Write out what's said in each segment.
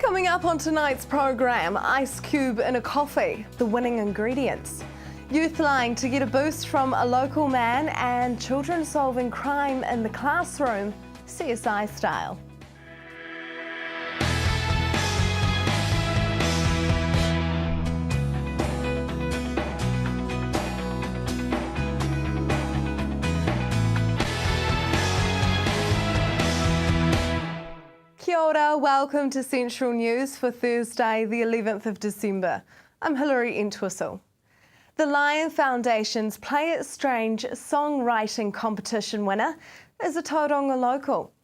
Coming up on tonight's program, Ice Cube in a coffee, the winning ingredients. Youth lying to get a boost from a local man, and children solving crime in the classroom, CSI style. Kia ora, welcome to Central News for Thursday, the 11th of December. I'm Hilary Entwistle. The Lion Foundation's Play It Strange songwriting competition winner is a Tauranga local.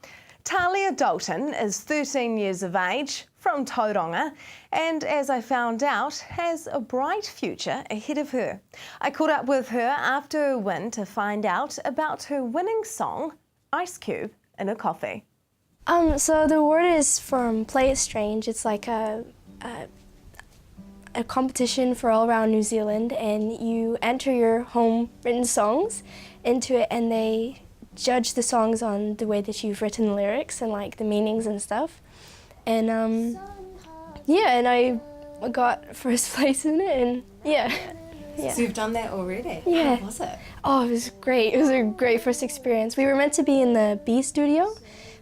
Talia Dalton is 13 years of age, from Tauranga, and as I found out, has a bright future ahead of her. I caught up with her after her win to find out about her winning song, Ice Cube in a Coffee. So the award is from Play It Strange. It's like a competition for all around New Zealand, and you enter your home written songs into it, and they judge the songs on the way that you've written the lyrics and like the meanings and stuff. And yeah, and I got first place in it, and yeah. So you've done that already? Yeah. How was it? Oh, it was great. It was a great first experience. We were meant to be in the B studio,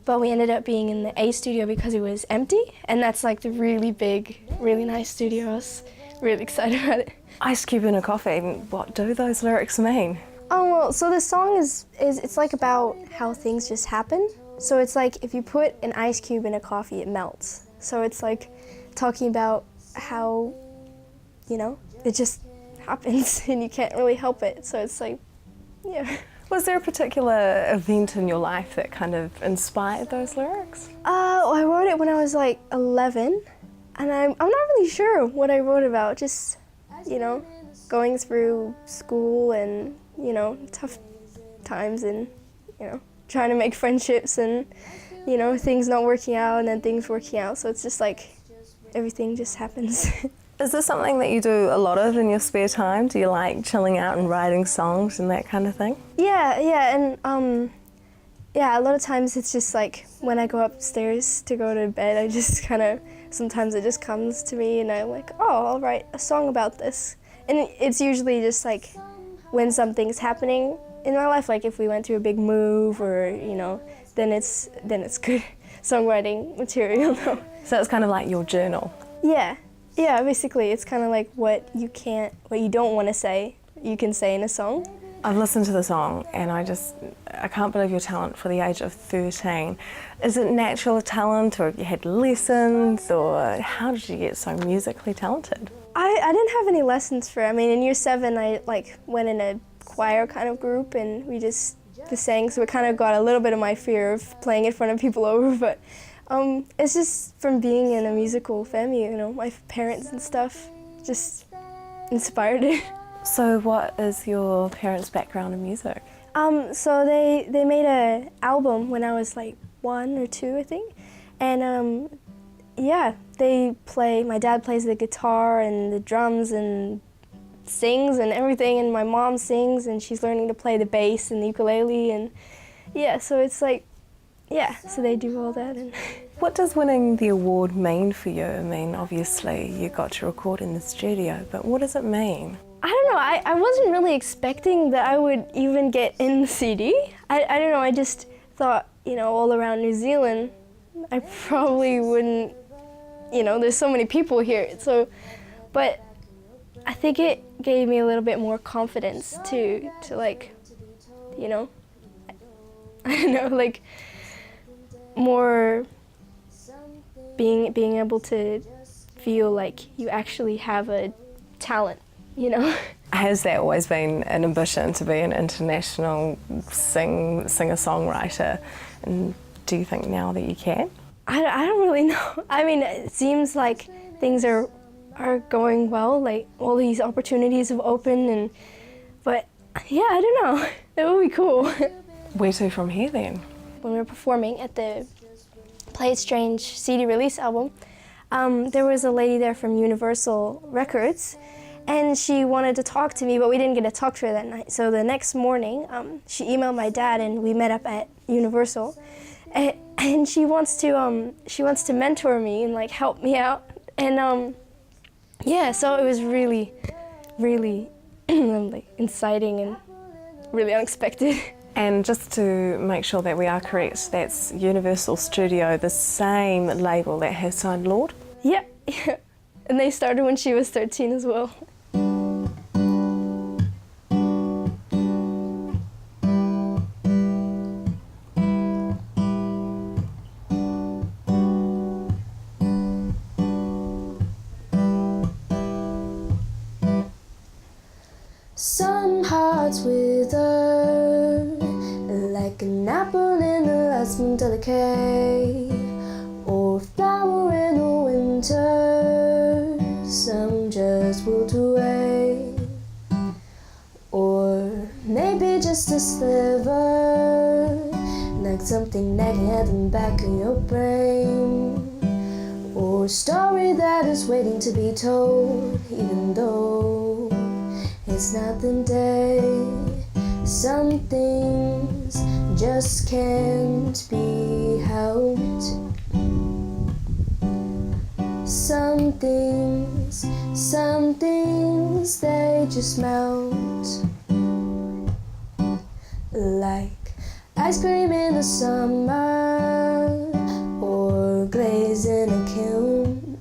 but we ended up being in the A studio because it was empty, and that's like the really big, really nice studio. I was really excited about it. Ice Cube in a Coffee, what do those lyrics mean? Oh, well, so the song is it's like about how things just happen. So it's like if you put an ice cube in a coffee, it melts. So it's like talking about how, you know, it just happens and you can't really help it. So it's like, yeah. Was there a particular event in your life that kind of inspired those lyrics? I wrote it when I was like 11, and I'm not really sure what I wrote about. Just, you know, going through school and, you know, tough times and, you know, trying to make friendships and, you know, things not working out and then things working out. So it's just like everything just happens. Is this something that you do a lot of in your spare time? Do you like chilling out and writing songs and that kind of thing? Yeah, and yeah, a lot of times it's just like when I go upstairs to go to bed, I just kind of, sometimes it just comes to me and I'm like, oh, I'll write a song about this. And it's usually just like when something's happening in my life, like if we went through a big move or, you know, then it's good songwriting material. So it's kind of like your journal? Yeah, basically it's kind of like what you don't want to say, you can say in a song. I've listened to the song and I can't believe your talent for the age of 13. Is it natural talent, or have you had lessons, or how did you get so musically talented? I didn't have any lessons for it. I mean, in year 7 I like went in a choir kind of group and we just sang, so it kind of got a little bit of my fear of playing in front of people over, but it's just from being in a musical family, you know, my parents and stuff just inspired it. So what is your parents' background in music? So they made an album when I was like 1 or 2, I think, and yeah, my dad plays the guitar and the drums and sings and everything, and my mom sings and she's learning to play the bass and the ukulele, and yeah, so it's like, yeah, so they do all that. And what does winning the award mean for you? I mean, obviously you got to record in the studio, but what does it mean? I don't know, I wasn't really expecting that I would even get in the CD. I don't know, I just thought, you know, all around New Zealand, I probably wouldn't, you know, there's so many people here, so, but I think it gave me a little bit more confidence to like, you know, I don't know, like, more being able to feel like you actually have a talent, you know. Has there always been an ambition to be an international singer-songwriter, and do you think now that you can? I don't really know. I mean, it seems like things are going well, like all these opportunities have opened, but yeah, I don't know. It would be cool. Where to from here then? When we were performing at the Play It Strange CD release album, there was a lady there from Universal Records, and she wanted to talk to me, but we didn't get to talk to her that night. So the next morning, she emailed my dad, and we met up at Universal. and she wants to mentor me and like help me out. And yeah, so it was really, really like exciting and really unexpected. And just to make sure that we are correct, that's Universal Studio, the same label that has signed Lorde? Yeah, yeah. And they started when she was 13 as well. Some hearts wither like an apple in the last month of decay, or a flower in the winter. Some just wilt away, or maybe just a sliver, like something nagging at the back of your brain, or a story that is waiting to be told, even though it's not the day. Some things just can't be helped. Some things, they just melt. Like ice cream in the summer, or glaze in a kiln,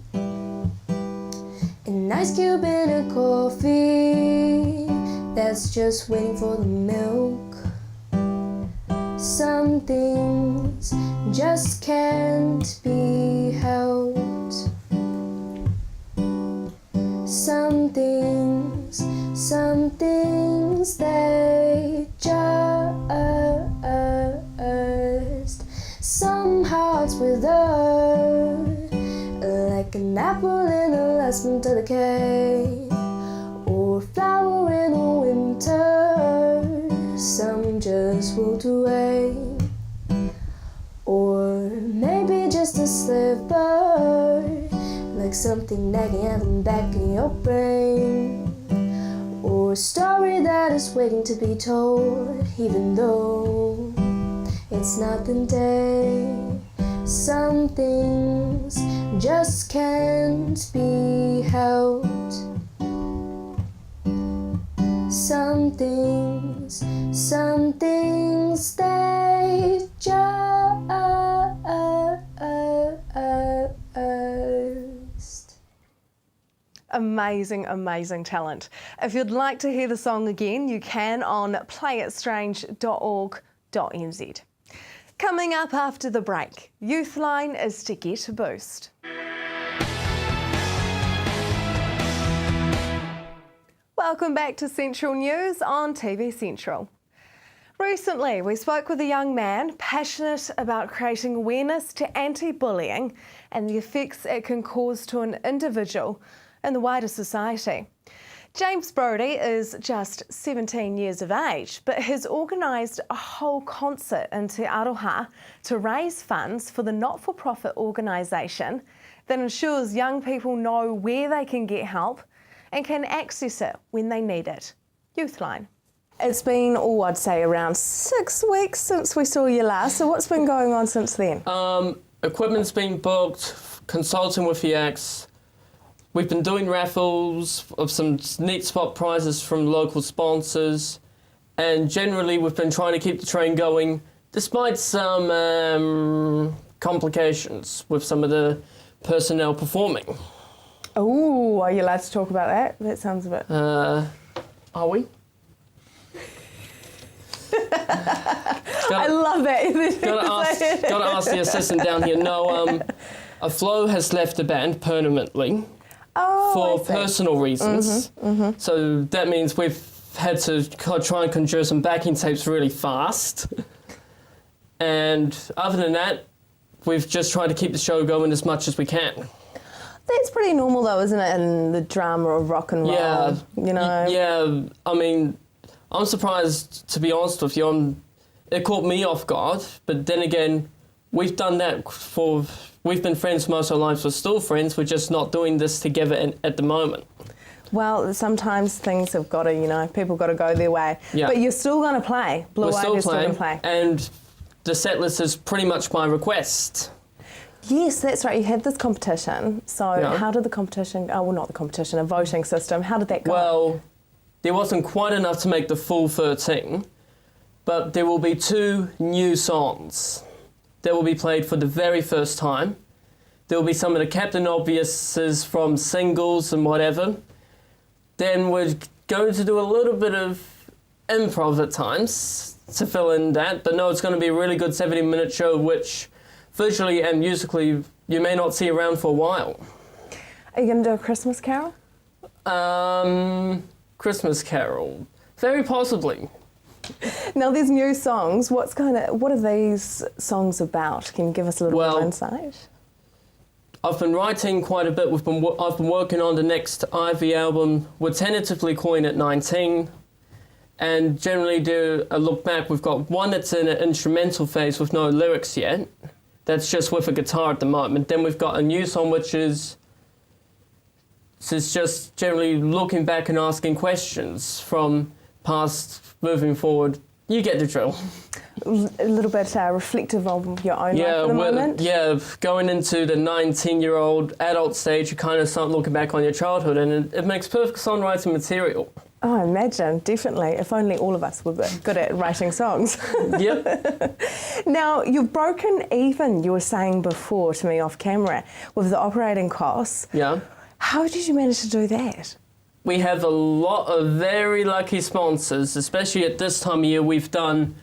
an ice cube in a coffee that's just waiting for the milk. Some things just can't be helped. Some things, they just. Some hearts wither like an apple in the last month of decay, or a flower in the winter. Some just wilt away, or maybe just a sliver, like something nagging at the back of your brain, or a story that is waiting to be told, even though it's not the day. Some things just can't be helped. Some things, they just. Amazing, amazing talent. If you'd like to hear the song again, you can on playitstrange.org.nz. Coming up after the break, Youthline is to get a boost. Welcome back to Central News on TV Central. Recently, we spoke with a young man passionate about creating awareness to anti-bullying and the effects it can cause to an individual and the wider society. James Brodie is just 17 years of age, but has organised a whole concert in Te Aroha to raise funds for the not-for-profit organisation that ensures young people know where they can get help and can access it when they need it. Youthline. It's been, I'd say around 6 weeks since we saw you last, so what's been going on since then? Equipment's been booked, consulting with the acts. We've been doing raffles of some neat spot prizes from local sponsors, and generally we've been trying to keep the train going despite some complications with some of the personnel performing. Oh, are you allowed to talk about that? That sounds a bit... Are we? I love that. Gotta ask the assistant down here. No, a Flo has left the band permanently for personal reasons. So that means we've had to try and conjure some backing tapes really fast. And other than that, we've just tried to keep the show going as much as we can. That's pretty normal though, isn't it, in the drama of rock and roll? Yeah, you know? Yeah, I mean, I'm surprised, to be honest with you. It caught me off guard, but then again, we've done that we've been friends most of our lives, we're still friends, we're just not doing this together at the moment. Well, sometimes things have got to, people got to go their way. Yeah. But you're still going to play. Blue Eyed is still going to play. And the set list is pretty much by request. Yes, that's right. You had this competition. So Yeah. how did the competition, oh, well, not the competition, a voting system, how did that go? Well, there wasn't quite enough to make the full 13, but there will be 2 new songs that will be played for the very first time. There will be some of the Captain Obviouses from singles and whatever. Then we're going to do a little bit of improv at times to fill in that, but no, it's going to be a really good 70-minute show, which visually and musically you may not see around for a while. Are you going to do a Christmas carol? Christmas Carol. Very possibly. Now, there's new songs. What are these songs about? Can you give us a little more insight? I've been writing quite a bit. I've been working on the next Ivy album. We're tentatively calling it 19. And generally do a look back. We've got one that's in an instrumental phase with no lyrics yet. That's just with a guitar at the moment. Then we've got a new song which is just generally looking back and asking questions from past, moving forward. You get the drill. A little bit reflective of your own life at the moment? Yeah, going into the 19-year-old adult stage, you kind of start looking back on your childhood, and it makes perfect songwriting material. Oh, I imagine, definitely. If only all of us were good at writing songs. Yep. Now, you've broken even, you were saying before to me off camera, with the operating costs. Yeah. How did you manage to do that? We have a lot of very lucky sponsors, especially at this time of year. We've done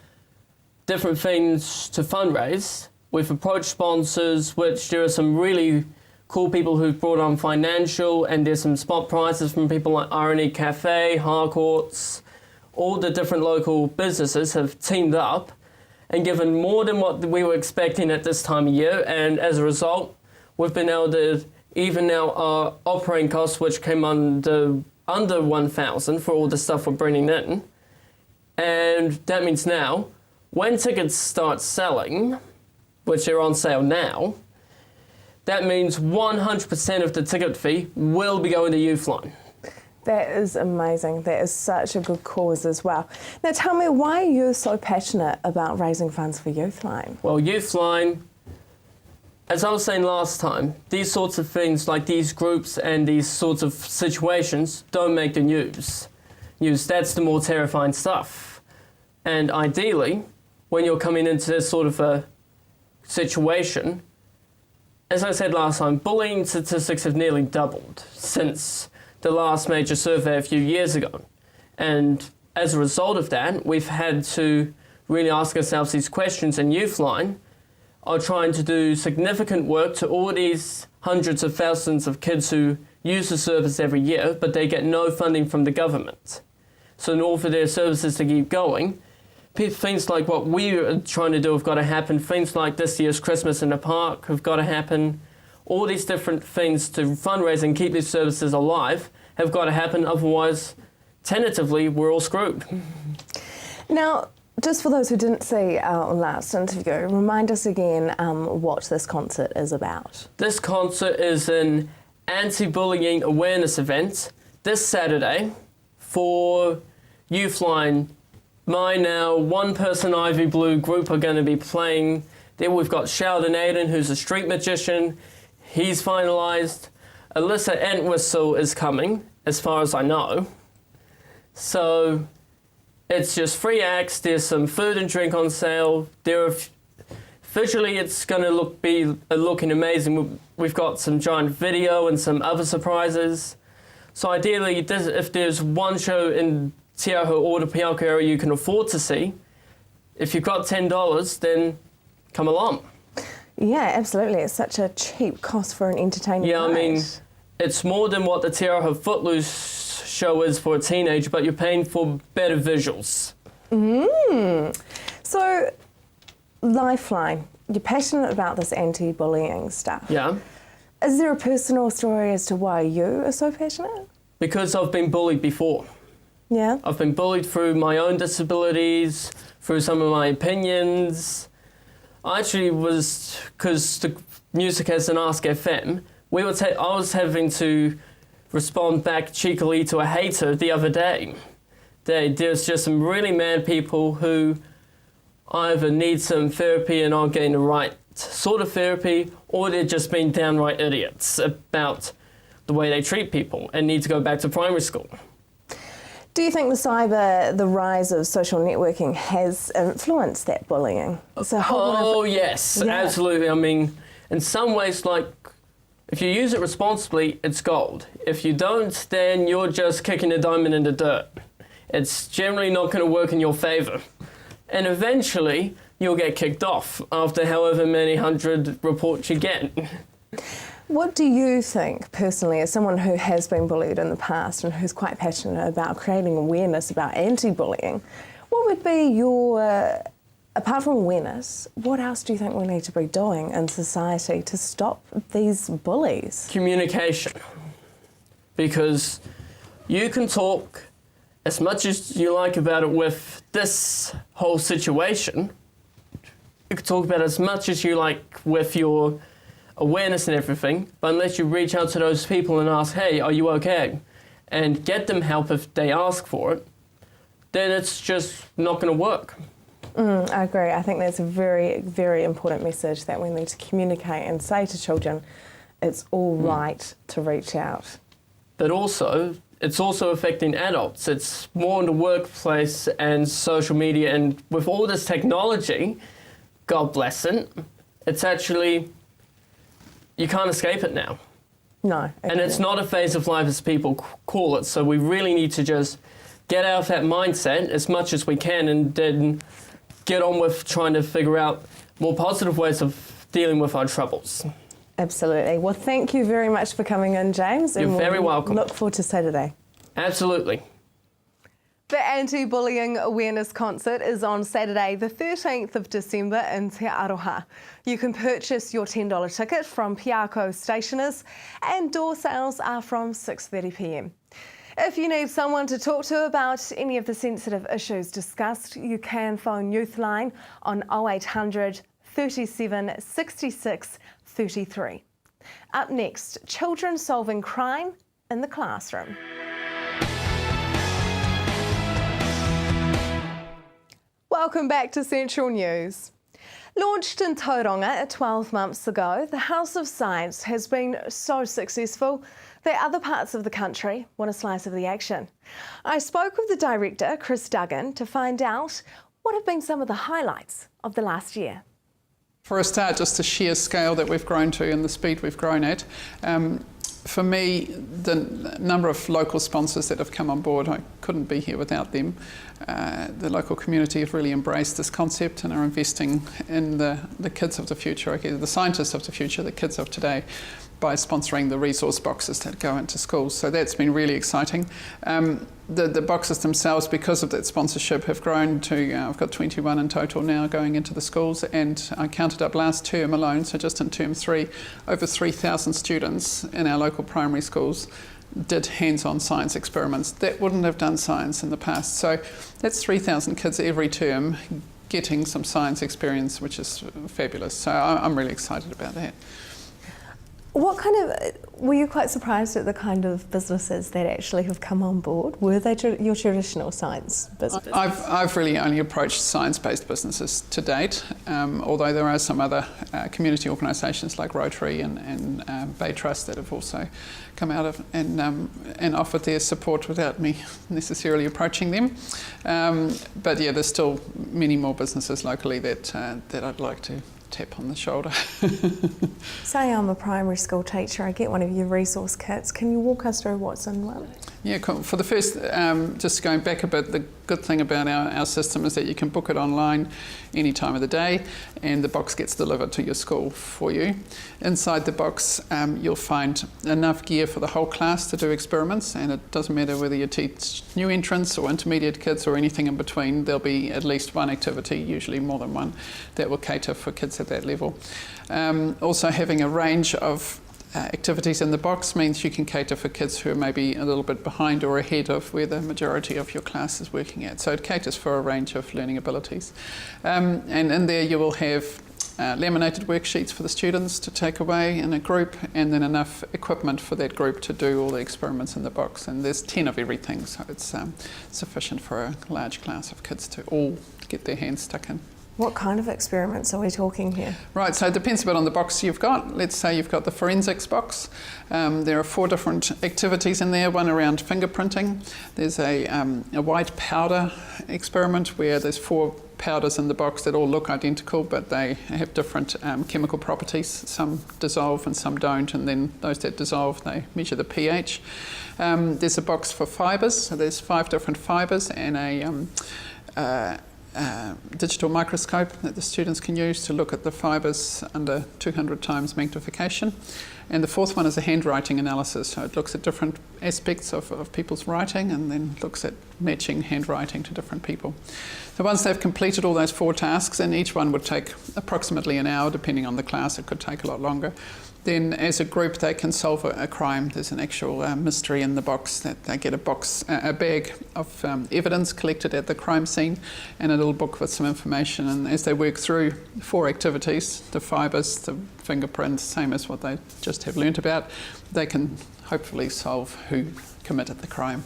different things to fundraise. We've approached sponsors, which there are some really cool people who've brought on financial, and there's some spot prizes from people like R&E Cafe, Harcourts. All the different local businesses have teamed up and given more than what we were expecting at this time of year, and as a result, we've been able to even out our operating costs, which came under 1,000 for all the stuff we're bringing in. And that means now, when tickets start selling, which are on sale now, that means 100% of the ticket fee will be going to Youthline. That is amazing. That is such a good cause as well. Now tell me, why are you so passionate about raising funds for Youthline? Well, Youthline, as I was saying last time, these sorts of things, like these groups and these sorts of situations, don't make the news. That's the more terrifying stuff. And ideally, when you're coming into this sort of a situation, as I said last time, bullying statistics have nearly doubled since the last major survey a few years ago. And as a result of that, we've had to really ask ourselves these questions, and Youthline are trying to do significant work to all these hundreds of thousands of kids who use the service every year, but they get no funding from the government. So in order for their services to keep going, things like what we are trying to do have got to happen. Things like this year's Christmas in the Park have got to happen. All these different things to fundraise and keep these services alive have got to happen. Otherwise, tentatively, we're all screwed. Now, just for those who didn't see our last interview, remind us again what this concert is about. This concert is an anti-bullying awareness event this Saturday for Youthline. My now one-person Ivy Blue group are going to be playing. There we've got Sheldon Aiden, who's a street magician. He's finalised. Alyssa Entwistle is coming, as far as I know. So it's just 3 acts. There's some food and drink on sale. Visually, it's going to be looking amazing. We've got some giant video and some other surprises. So ideally, if there's one show in Te Aho or the Piako area you can afford to see, if you've got $10, then come along. Yeah, absolutely. It's such a cheap cost for an entertainment night. I mean, it's more than what the Te Aho Footloose show is for a teenager, but you're paying for better visuals. So, Lifeline, you're passionate about this anti-bullying stuff. Yeah. Is there a personal story as to why you are so passionate? Because I've been bullied before. Yeah. I've been bullied through my own disabilities, through some of my opinions. I actually was, because the music has an Ask FM, I was having to respond back cheekily to a hater the other day. There's just some really mad people who either need some therapy and aren't getting the right sort of therapy, or they're just being downright idiots about the way they treat people and need to go back to primary school. Do you think the rise of social networking has influenced that bullying? Yes, Yeah. absolutely. I mean, in some ways, like, if you use it responsibly, it's gold. If you don't, then you're just kicking a diamond in the dirt. It's generally not going to work in your favour. And eventually, you'll get kicked off after however many hundred reports you get. What do you think, personally, as someone who has been bullied in the past and who's quite passionate about creating awareness about anti-bullying, what would be your, apart from awareness, what else do you think we need to be doing in society to stop these bullies? Communication. Because you can talk as much as you like about it with this whole situation. You can talk about it as much as you like with your awareness and everything, but unless you reach out to those people and ask, hey, are you okay? And get them help if they ask for it, then it's just not going to work. I agree. I think that's a very, very important message that we need to communicate and say to children, it's all right to reach out. But also, it's also affecting adults. It's more in the workplace and social media, and with all this technology, God bless it, it's actually, you can't escape it now. No. And it's not a phase of life as people call it, so we really need to just get out of that mindset as much as we can and then get on with trying to figure out more positive ways of dealing with our troubles. Absolutely. Well, thank you very much for coming in, James. You're very welcome. Look forward to Saturday. Absolutely. The Anti-Bullying Awareness Concert is on Saturday the 13th of December in Te Aroha. You can purchase your $10 ticket from Piako Stationers and door sales are from 6:30 p.m. If you need someone to talk to about any of the sensitive issues discussed, you can phone Youthline on 0800 37 66 33. Up next, children solving crime in the classroom. Welcome back to Central News. Launched in Tauranga 12 months ago, the House of Science has been so successful that other parts of the country want a slice of the action. I spoke with the director, Chris Duggan, to find out what have been some of the highlights of the last year. For a start, just the sheer scale that we've grown to and the speed we've grown at. For me, the number of local sponsors that have come on board, I couldn't be here without them. The local community have really embraced this concept and are investing in the kids of the future, the scientists of the future, the kids of today, by sponsoring the resource boxes that go into schools. So that's been really exciting. The boxes themselves, because of that sponsorship, have grown to, I've got 21 in total now going into the schools, and I counted up last term alone, so just in term 3, over 3,000 students in our local primary schools did hands-on science experiments that wouldn't have done science in the past. So that's 3,000 kids every term getting some science experience, which is fabulous. So I'm really excited about that. What kind of, were you quite surprised at the kind of businesses that actually have come on board? Were they your traditional science businesses? I've really only approached science-based businesses to date, although there are some other community organisations like Rotary and Bay Trust that have also come out of and offered their support without me necessarily approaching them. But yeah, there's still many more businesses locally that I'd like to tap on the shoulder. Say I'm a primary school teacher, I get one of your resource kits. Can you walk us through what's in one? Yeah, cool. For the first, just going back a bit, the good thing about our system is that you can book it online any time of the day and the box gets delivered to your school for you. Inside the box you'll find enough gear for the whole class to do experiments, and it doesn't matter whether you teach new entrants or intermediate kids or anything in between, there'll be at least one activity, usually more than one, that will cater for kids at that level. Also having a range of activities in the box means you can cater for kids who are maybe a little bit behind or ahead of where the majority of your class is working at. So it caters for a range of learning abilities. And in there you will have laminated worksheets for the students to take away in a group, and then enough equipment for that group to do all the experiments in the box. And there's 10 of everything, so it's sufficient for a large class of kids to all get their hands stuck in. What kind of experiments are we talking here? Right, so it depends a bit on the box you've got. Let's say you've got the forensics box. There are 4 different activities in there, one around fingerprinting. There's a white powder experiment where there's 4 powders in the box that all look identical, but they have different chemical properties. Some dissolve and some don't, and then those that dissolve, they measure the pH. There's a box for fibres, so there's 5 different fibres and a digital microscope that the students can use to look at the fibres under 200 times magnification. And the 4th one is a handwriting analysis, so it looks at different aspects of people's writing and then looks at matching handwriting to different people. So once they've completed all those 4 tasks, and each one would take approximately an hour, depending on the class, it could take a lot longer, then as a group they can solve a crime. There's an actual mystery in the box that they get a bag of evidence collected at the crime scene and a little book with some information, and as they work through 4 activities, the fibres, the fingerprints, same as what they just have learnt about, they can hopefully solve who committed the crime.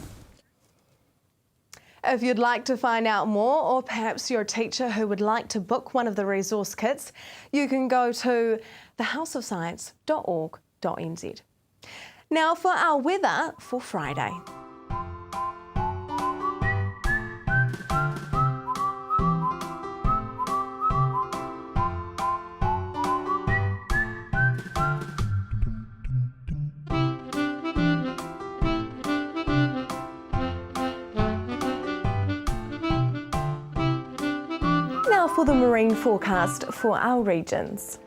If you'd like to find out more, or perhaps you're a teacher who would like to book one of the resource kits, you can go to thehouseofscience.org.nz. Now for our weather for Friday. Now for the marine forecast for our regions.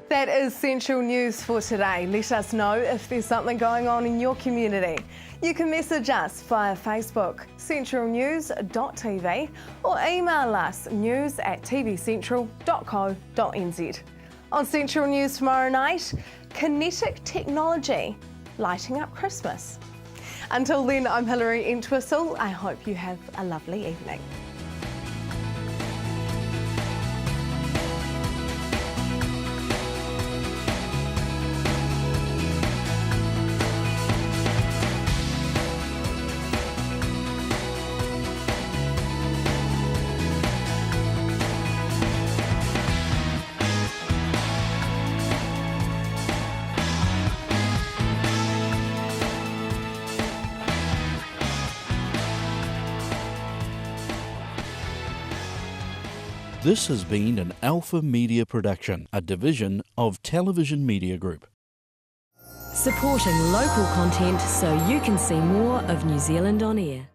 That is Central News for today. Let us know if there's something going on in your community. You can message us via Facebook, centralnews.tv, or email us news@tvcentral.co.nz. On Central News tomorrow night, kinetic technology lighting up Christmas. Until then, I'm Hilary Entwistle. I hope you have a lovely evening. This has been an Alpha Media production, a division of Television Media Group. Supporting local content so you can see more of New Zealand on air.